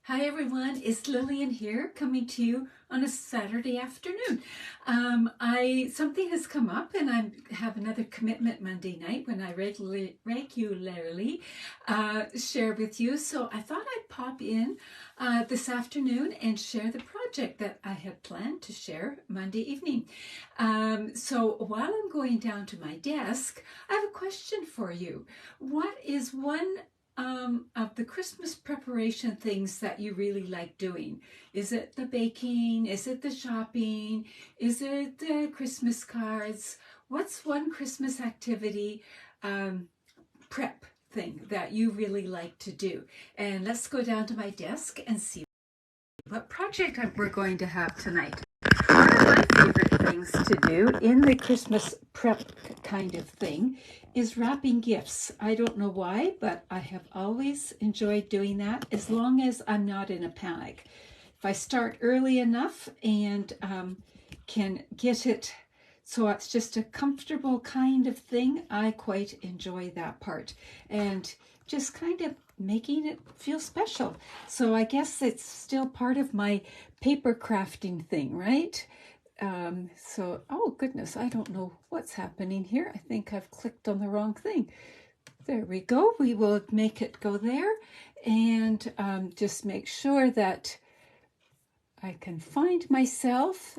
Hi everyone, it's Lillian here coming to you on a Saturday afternoon. Something has come up and I have another commitment Monday night when I regularly share with you. So I thought I'd pop in this afternoon and share the project that I had planned to share Monday evening. So while I'm going down to my desk, I have a question for you. What is one of the Christmas preparation things that you really like doing? Is it the baking? Is it the shopping? Is it the Christmas cards? What's one Christmas activity prep thing that you really like to do? And let's go down to my desk and see what project we're going to have tonight. One of my favorite things to do in the Christmas prep kind of thing is wrapping gifts. I don't know why, but I have always enjoyed doing that as long as I'm not in a panic. If I start early enough and can get it so it's just a comfortable kind of thing, I quite enjoy that part. And just kind of making it feel special. So I guess it's still part of my paper crafting thing, right? Oh goodness, I don't know what's happening here. I think I've clicked on the wrong thing. There we go. We will make it go there and just make sure that I can find myself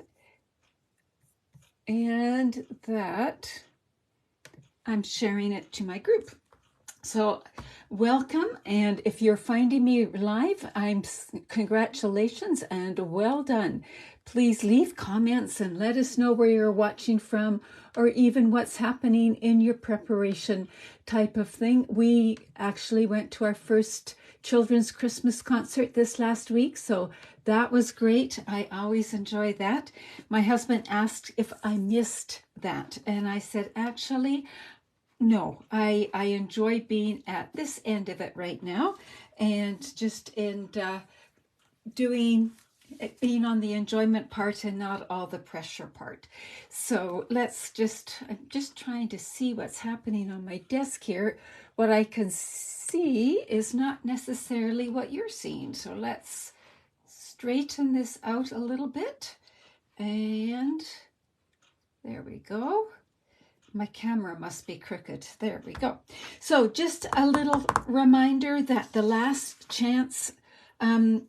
and that I'm sharing it to my group. So welcome, and if you're finding me live, congratulations and well done. Please leave comments and let us know where you're watching from or even what's happening in your preparation type of thing. We actually went to our first children's Christmas concert this last week, so that was great. I always enjoy that. My husband asked if I missed that, and I said, actually, no, I enjoy being at this end of it right now and just being on the enjoyment part and not all the pressure part. So I'm just trying to see what's happening on my desk here. What I can see is not necessarily what you're seeing. So let's straighten this out a little bit. And there we go. My camera must be crooked. There we go. So just a little reminder that the last chance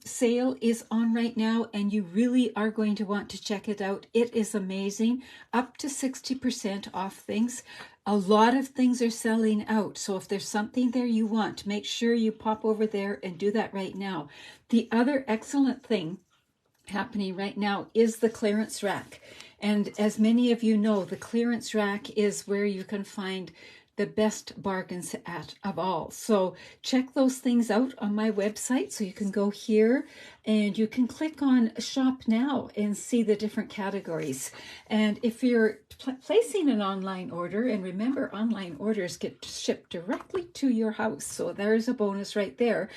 sale is on right now, and you really are going to want to check it out. It is amazing. Up to 60% off things. A lot of things are selling out. So if there's something there you want, make sure you pop over there and do that right now. The other excellent thing happening right now is the clearance rack. And as many of you know, the clearance rack is where you can find the best bargains of all. So check those things out on my website. So you can go here and you can click on shop now and see the different categories. And if you're placing an online order, and remember, online orders get shipped directly to your house. So there's a bonus right there.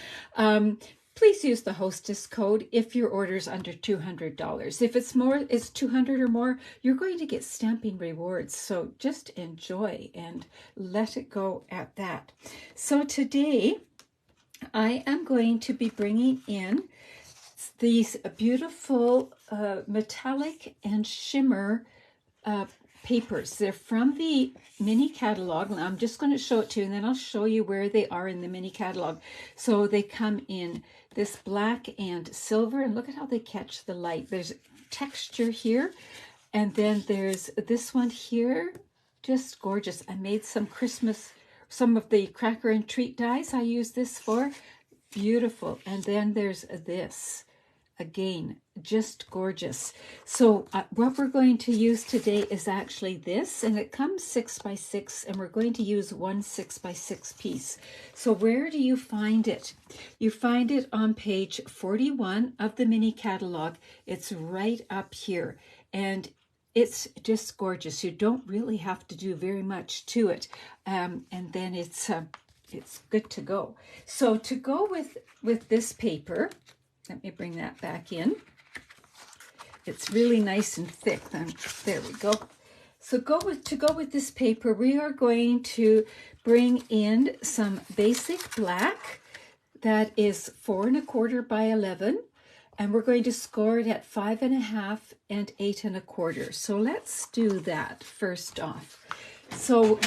Please use the hostess code if your order is under $200. If it's $200 or more, you're going to get stamping rewards. So just enjoy and let it go at that. So today I am going to be bringing in these beautiful metallic and shimmer papers. They're from the mini catalog. I'm just going to show it to you, and then I'll show you where they are in the mini catalog. So they come in this black and silver, and look at how they catch the light. There's texture here, and then there's this one here, just gorgeous. I made some of the cracker and treat dies I use this for. Beautiful. And then there's this. Again, just gorgeous. So what we're going to use today is actually this, and it comes 6x6, and we're going to use one 6x6 piece. So where do you find it? You find it on page 41 of the mini catalog. It's right up here, and it's just gorgeous. You don't really have to do very much to it, and then it's good to go. So to go with this paper, let me bring that back in. It's really nice and thick. There we go. So to go with this paper, we are going to bring in some basic black. that is 4 1/4 by 11, and we're going to score it at 5 1/2 and 8 1/4. So let's do that first off. So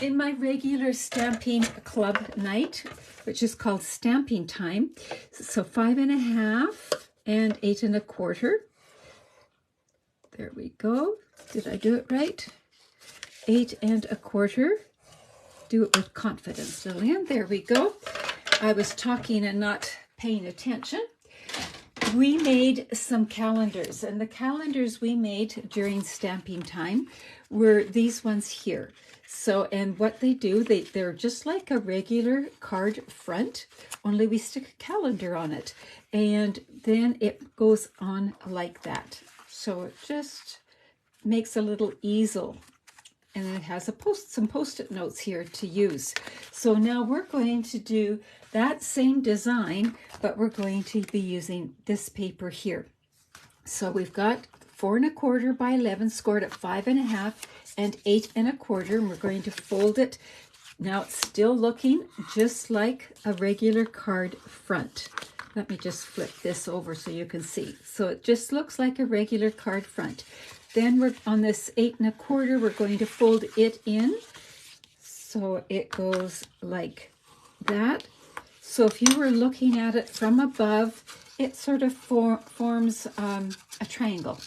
in my regular stamping club night, which is called stamping time, so 5 1/2 and 8 1/4. There we go. Did I do it right? 8 1/4. Do it with confidence, Lillian. There we go. I was talking and not paying attention. We made some calendars, and the calendars we made during stamping time were these ones here. So, and what they do, they're just like a regular card front, only we stick a calendar on it, and then it goes on like that. So it just makes a little easel, and it has some post-it notes here to use. So now we're going to do that same design, but we're going to be using this paper here. So we've got 4 1/4 by 11 scored at 5 1/2 and 8 1/4, and we're going to fold it. Now it's still looking just like a regular card front. Let me just flip this over so you can see. So it just looks like a regular card front. Then we're on this 8 1/4, we're going to fold it in. So it goes like that. So if you were looking at it from above, it sort of forms a triangle.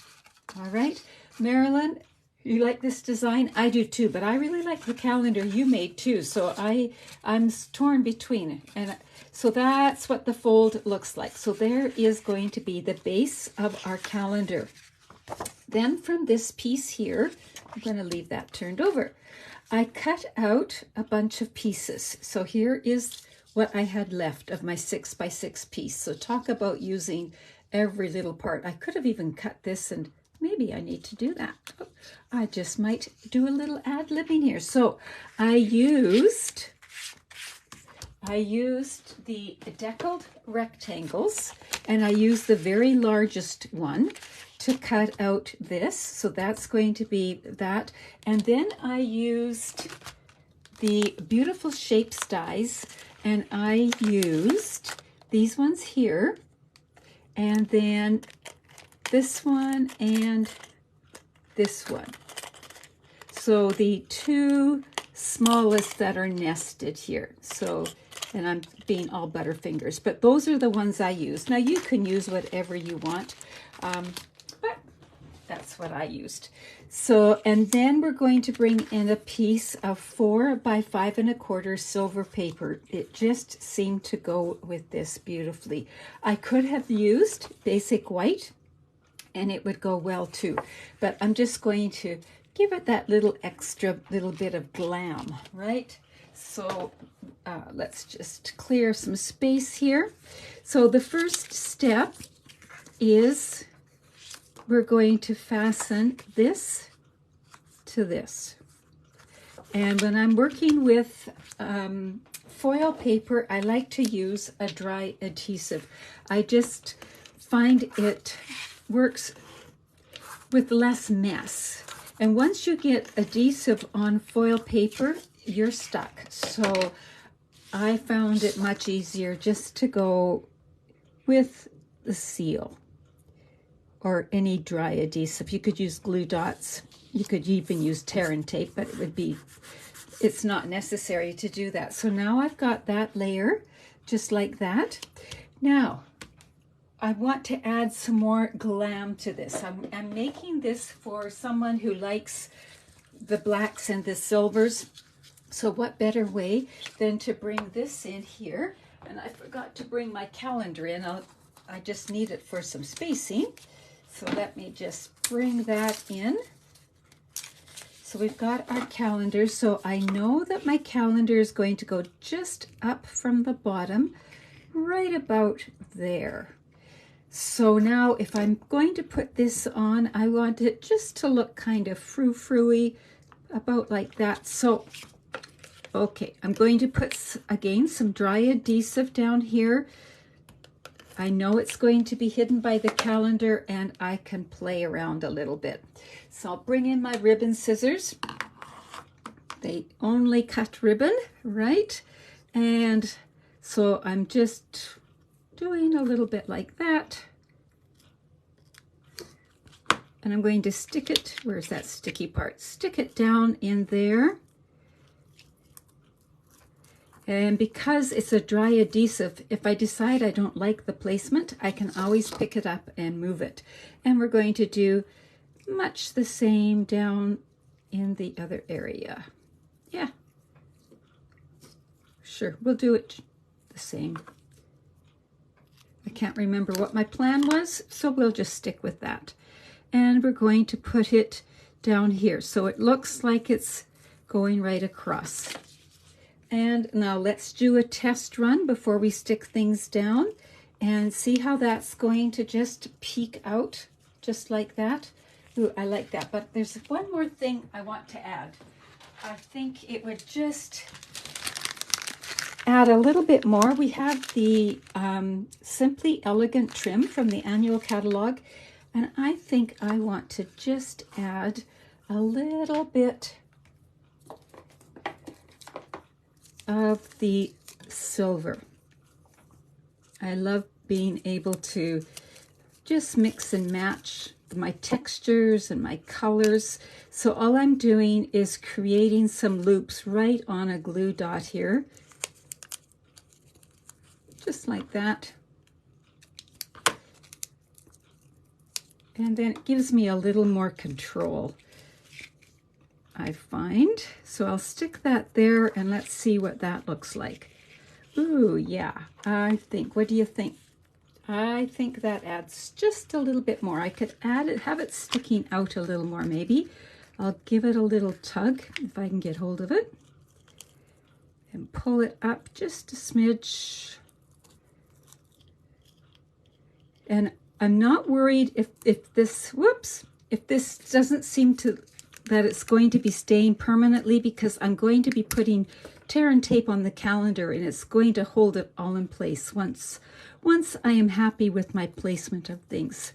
All right, Marilyn, you like this design? I do too, but I really like the calendar you made too. So I'm torn between, and so that's what the fold looks like. So there is going to be the base of our calendar. Then from this piece here, I'm going to leave that turned over. I cut out a bunch of pieces. So here is what I had left of my 6 by 6 piece. So talk about using every little part. I could have even cut this, and maybe I need to do that. Oh, I just might do a little ad-libbing here. So I used the deckled rectangles, and I used the very largest one to cut out this. So that's going to be that. And then I used the beautiful shapes dies, and I used these ones here, and then this one and this one. So the two smallest that are nested here. So, and I'm being all butterfingers, but those are the ones I used. Now you can use whatever you want, but that's what I used. So, and then we're going to bring in a piece of 4 by 5 1/4 silver paper. It just seemed to go with this beautifully. I could have used basic white, and it would go well too, but I'm just going to give it that little extra little bit of glam, right? So let's just clear some space here. So the first step is we're going to fasten this to this. And when I'm working with foil paper, I like to use a dry adhesive. I just find it works with less mess. And once you get adhesive on foil paper, you're stuck. So I found it much easier just to go with the seal or any dry adhesive. You could use glue dots. You could even use tear and tape, but it's not necessary to do that. So now I've got that layer just like that. Now, I want to add some more glam to this. I'm making this for someone who likes the blacks and the silvers. So what better way than to bring this in here? And I forgot to bring my calendar in. I just need it for some spacing. So let me just bring that in. So we've got our calendar. So I know that my calendar is going to go just up from the bottom, right about there. So now if I'm going to put this on, I want it just to look kind of frou-frou-y, about like that. So, okay, I'm going to put, again, some dry adhesive down here. I know it's going to be hidden by the calendar, and I can play around a little bit. So I'll bring in my ribbon scissors. They only cut ribbon, right? And So I'm just doing a little bit like that. And I'm going to stick it, where's that sticky part? Stick it down in there. And because it's a dry adhesive, if I decide I don't like the placement, I can always pick it up and move it. And we're going to do much the same down in the other area. Yeah, sure, we'll do it the same. I can't remember what my plan was, so we'll just stick with that. And we're going to put it down here so it looks like it's going right across. And now let's do a test run before we stick things down and see how that's going to just peek out just like that. Ooh, I like that, but there's one more thing I want to add. I think it would just add a little bit more. We have the Simply Elegant trim from the annual catalog, and I think I want to just add a little bit of the silver. I love being able to just mix and match my textures and my colors. So all I'm doing is creating some loops right on a glue dot here, just like that. And then it gives me a little more control, I find. So I'll stick that there and let's see what that looks like. Ooh, yeah, I think, what do you think? I think that adds just a little bit more. I could add it, have it sticking out a little more maybe. I'll give it a little tug if I can get hold of it. And pull it up just a smidge. And I'm not worried if this, whoops, if this doesn't seem to, that it's going to be staying permanently, because I'm going to be putting tear and tape on the calendar and it's going to hold it all in place once I am happy with my placement of things.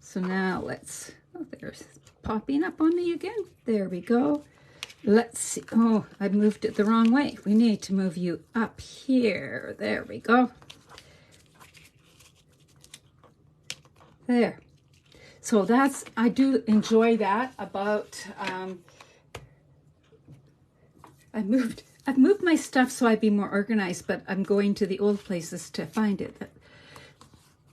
So now let's, oh, there's popping up on me again. There we go. Let's see. Oh, I moved it the wrong way. We need to move you up here. There we go. There. So that's, I do enjoy that about, I've moved my stuff so I'd be more organized, but I'm going to the old places to find it.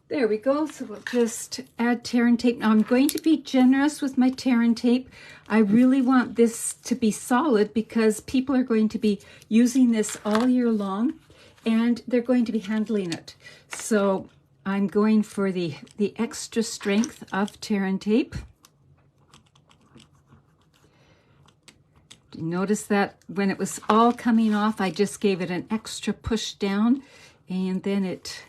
There we go. So we'll just add tear and tape. Now I'm going to be generous with my tear and tape. I really want this to be solid because people are going to be using this all year long and they're going to be handling it. So I'm going for the extra strength of tear and tape. Notice that when it was all coming off, I just gave it an extra push down and then it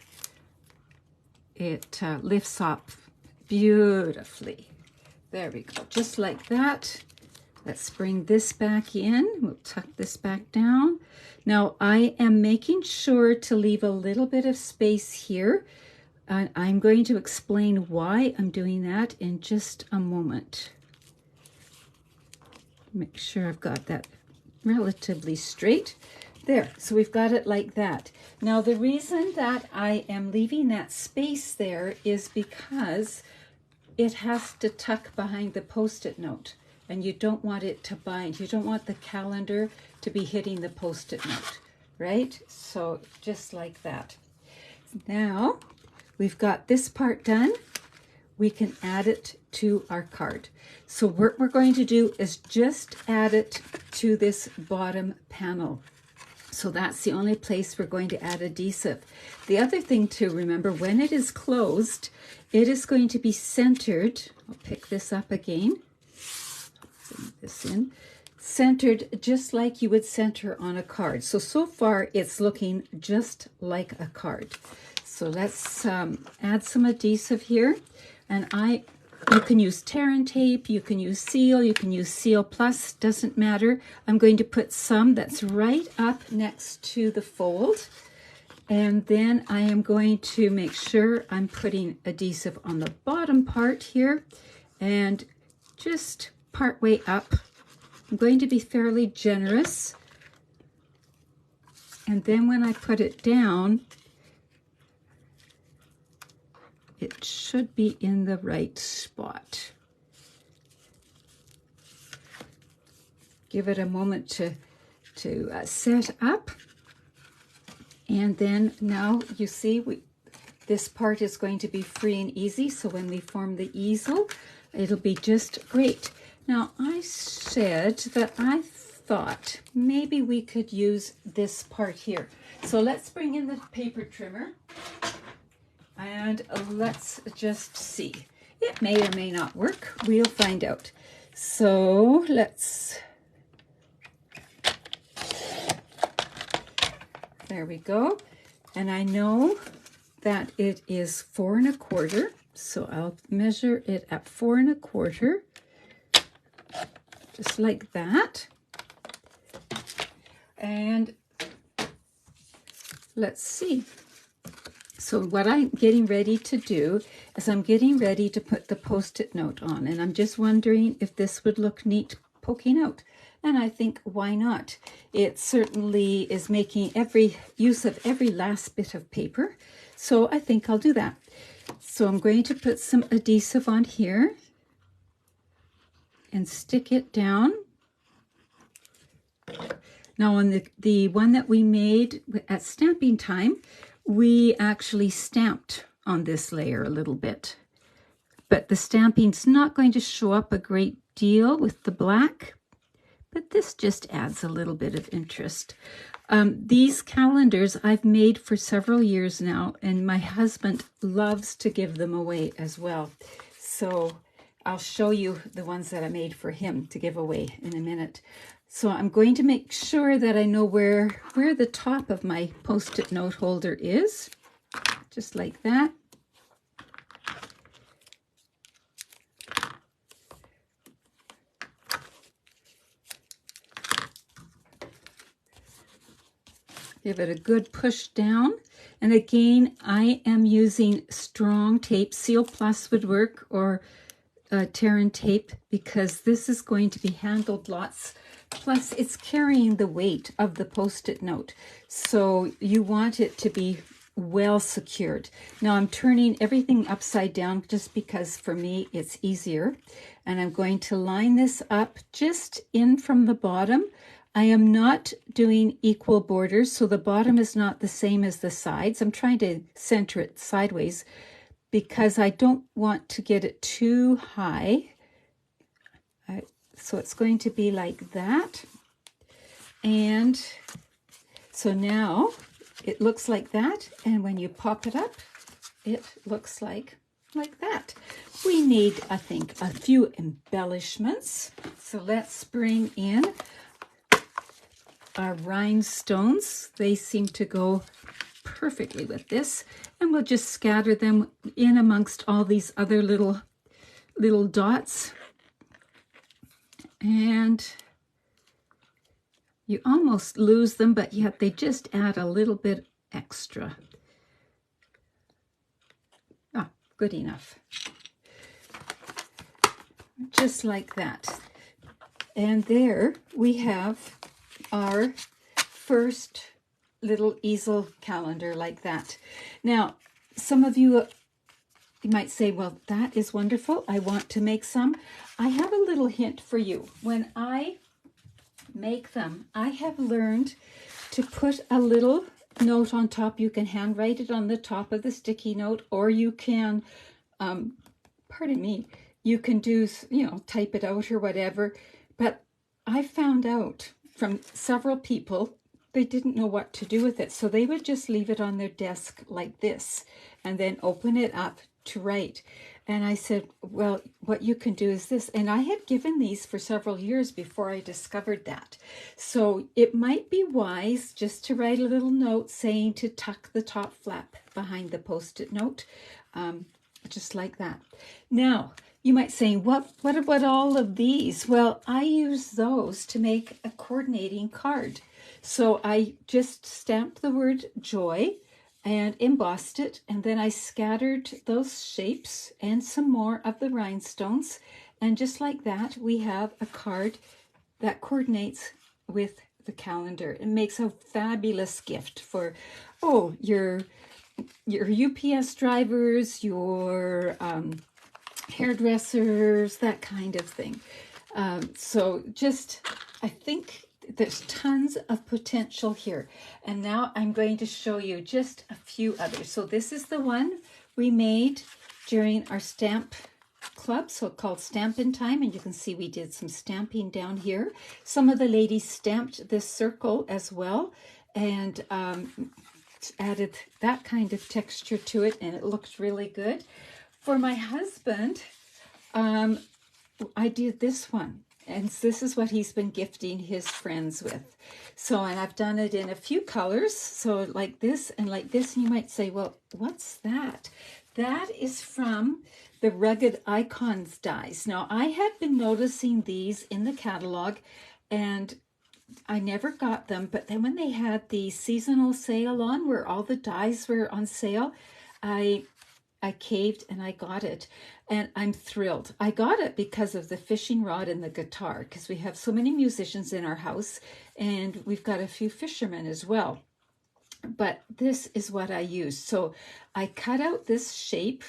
lifts up beautifully. There we go, just like that. Let's bring this back in. We'll tuck this back down. Now I am making sure to leave a little bit of space here. I'm going to explain why I'm doing that in just a moment. Make sure I've got that relatively straight. There, so we've got it like that. Now the reason that I am leaving that space there is because it has to tuck behind the Post-it note and you don't want it to bind. You don't want the calendar to be hitting the Post-it note, right? So just like that. Now we've got this part done. We can add it to our card. So what we're going to do is just add it to this bottom panel. So that's the only place we're going to add adhesive. The other thing to remember, when it is closed, it is going to be centered. I'll pick this up again. Bring this in. Centered just like you would center on a card. So far it's looking just like a card. So let's add some adhesive here. And you can use tear and tape, you can use seal, you can use Seal Plus, doesn't matter. I'm going to put some that's right up next to the fold. And then I am going to make sure I'm putting adhesive on the bottom part here and just part way up. I'm going to be fairly generous. And then when I put it down, it should be in the right spot. Give it a moment to set up. And then now you see this part is going to be free and easy. So when we form the easel, it'll be just great. Now I said that I thought maybe we could use this part here. So let's bring in the paper trimmer and let's just see. It may or may not work. We'll find out. So there we go. And I know that it is 4 1/4. So I'll measure it at 4 1/4, just like that. And let's see. So what I'm getting ready to do is I'm getting ready to put the Post-it note on, and I'm just wondering if this would look neat poking out. And I think, why not? It certainly is making every use of every last bit of paper. So I think I'll do that. So I'm going to put some adhesive on here and stick it down. Now on the one that we made at stamping time, we actually stamped on this layer a little bit. But the stamping's not going to show up a great deal with the black, but this just adds a little bit of interest. These calendars I've made for several years now, and my husband loves to give them away as well. So I'll show you the ones that I made for him to give away in a minute. So I'm going to make sure that I know where the top of my Post-it note holder is, just like that. Give it a good push down. And again, I am using strong tape. Seal Plus would work, or Terran tape, because this is going to be handled lots. Plus, it's carrying the weight of the Post-it note. So you want it to be well secured. Now I'm turning everything upside down just because for me it's easier. And I'm going to line this up just in from the bottom. I am not doing equal borders, so the bottom is not the same as the sides. I'm trying to center it sideways because I don't want to get it too high. So it's going to be like that. And so now it looks like that. And when you pop it up, it looks like that. We need, I think, a few embellishments. So let's bring in our rhinestones. They seem to go perfectly with this. And we'll just scatter them in amongst all these other little dots. And you almost lose them, but yet they just add a little bit extra. Ah, good enough. Just like that. And there we have our first little easel calendar like that. Now, some of you might say, well, that is wonderful. I want to make some. I have a little hint for you. When I make them, I have learned to put a little note on top. You can handwrite it on the top of the sticky note, or you can, pardon me, you can do, type it out or whatever. But I found out from several people, they didn't know what to do with it. So they would just leave it on their desk like this and then open it up to write. And I said, well, what you can do is this. And I had given these for several years before I discovered that. So it might be wise just to write a little note saying to tuck the top flap behind the Post-it note, just like that. Now, you might say, what about all of these? Well, I use those to make a coordinating card. So I just stamped the word joy and embossed it, and then I scattered those shapes and some more of the rhinestones, and just like that we have a card that coordinates with the calendar. It makes a fabulous gift for, oh, your UPS drivers, your hairdressers, that kind of thing. So just, I think there's tons of potential here. And now I'm going to show you just a few others. So this is the one we made during our stamp club, so called Stampin' Time, and you can see we did some stamping down here. Some of the ladies stamped this circle as well, and added that kind of texture to it, and it looks really good. For my husband, I did this one, and this is what he's been gifting his friends with. So, and I've done it in a few colors, so like this and like this, and you might say, well, what's that? That is from the Rugged Icons dies. Now, I had been noticing these in the catalog, and I never got them, but then when they had the seasonal sale on, where all the dies were on sale, I caved and I got it, and I'm thrilled. I got it because of the fishing rod and the guitar, because we have so many musicians in our house, and we've got a few fishermen as well. But this is what I used. So I cut out this shape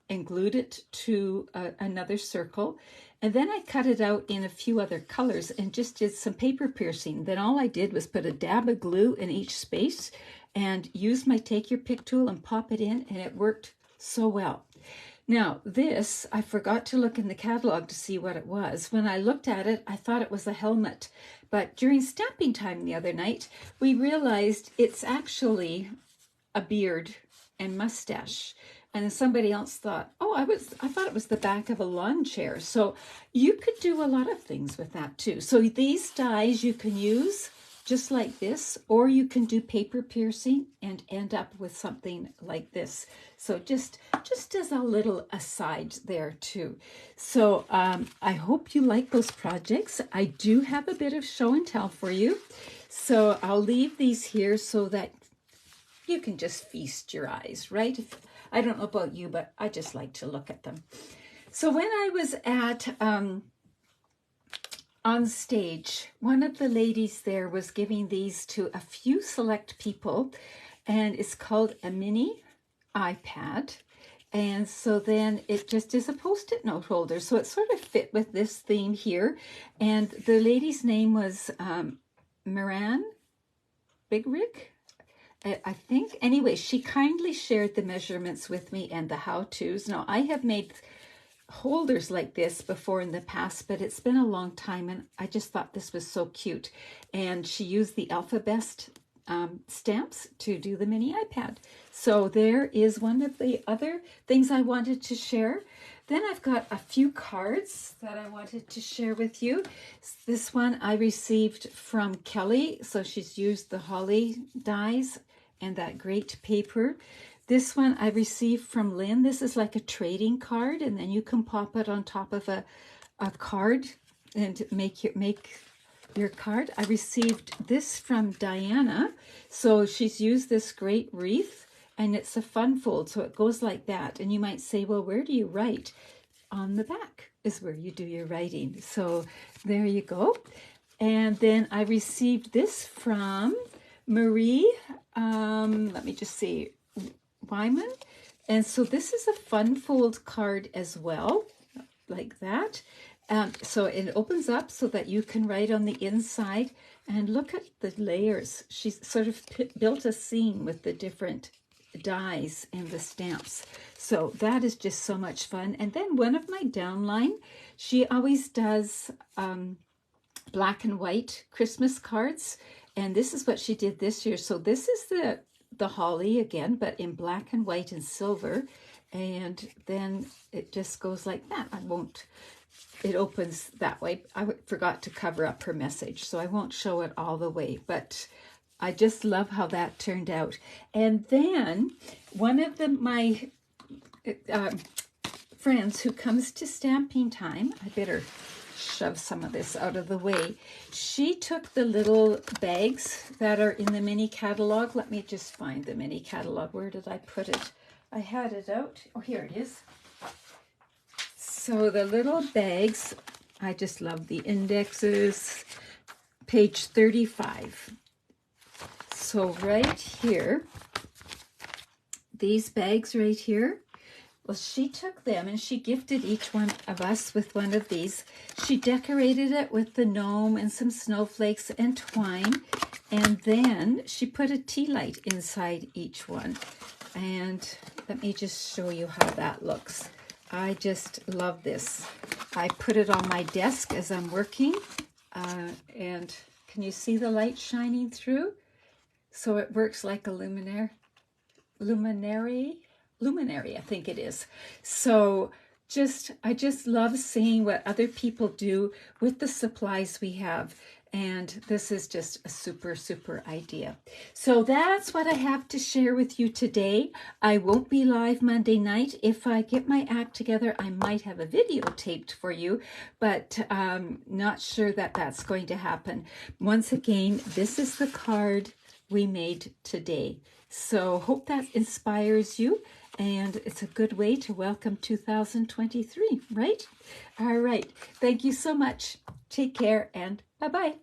and glued it to another circle, and then I cut it out in a few other colors and just did some paper piercing. Then all I did was put a dab of glue in each space and use my take your pick tool and pop it in, and it worked so well. Now this, I forgot to look in the catalog to see what it was. When I looked at it, I thought it was a helmet, but during stamping time the other night, we realized it's actually a beard and mustache. And then somebody else thought, oh, I thought it was the back of a lawn chair. So you could do a lot of things with that too. So these dies you can use just like this, or you can do paper piercing and end up with something like this. So just as a little aside there too. So I hope you like those projects. I do have a bit of show and tell for you. So I'll leave these here so that you can just feast your eyes, right? I don't know about you, but I just like to look at them. So when I was at on stage, one of the ladies there was giving these to a few select people, and it's called a mini iPad. And so then it just is a Post-it note holder. So it sort of fit with this theme here. And the lady's name was Moran Bigrig, I think. Anyway, she kindly shared the measurements with me and the how-tos. Now, I have made holders like this before in the past, but it's been a long time, and I just thought this was so cute. And she used the Alphabest stamps to do the mini iPad. So there is one of the other things I wanted to share. Then I've got a few cards that I wanted to share with you. This one I received from Kelly. So she's used the holly dies and that great paper. This one I received from Lynn. This is like a trading card, and then you can pop it on top of a card and make your card. I received this from Diana. So she's used this great wreath, and it's a fun fold, so it goes like that. And you might say, well, where do you write? On the back is where you do your writing. So there you go. And then I received this from Marie, let me just see, Wyman. And so this is a fun fold card as well, like that. So it opens up so that you can write on the inside, and look at the layers. She's sort of built a scene with the different dies and the stamps. So that is just so much fun. And then one of my downline, she always does black and white Christmas cards, and this is what she did this year. So this is the holly again, but in black and white and silver, and then it just goes like that. It opens that way. I forgot to cover up her message, so I won't show it all the way, but I just love how that turned out. And then one of my friends who comes to stamping time, I better shove some of this out of the way. She took the little bags that are in the mini catalog. Let me just find the mini catalog. Where did I put it? I had it out. Oh, here it is. So the little bags, I just love the indexes. page 35. So right here, these bags right here, well, she took them and she gifted each one of us with one of these. She decorated it with the gnome and some snowflakes and twine. And then she put a tea light inside each one. And let me just show you how that looks. I just love this. I put it on my desk as I'm working. And can you see the light shining through? So it works like a luminary, I think it is. So I just love seeing what other people do with the supplies we have. And this is just a super, super idea. So that's what I have to share with you today. I won't be live Monday night. If I get my act together, I might have a video taped for you, but not sure that that's going to happen. Once again, this is the card we made today. So hope that inspires you, and it's a good way to welcome 2023, right? All right. Thank you so much. Take care and bye-bye.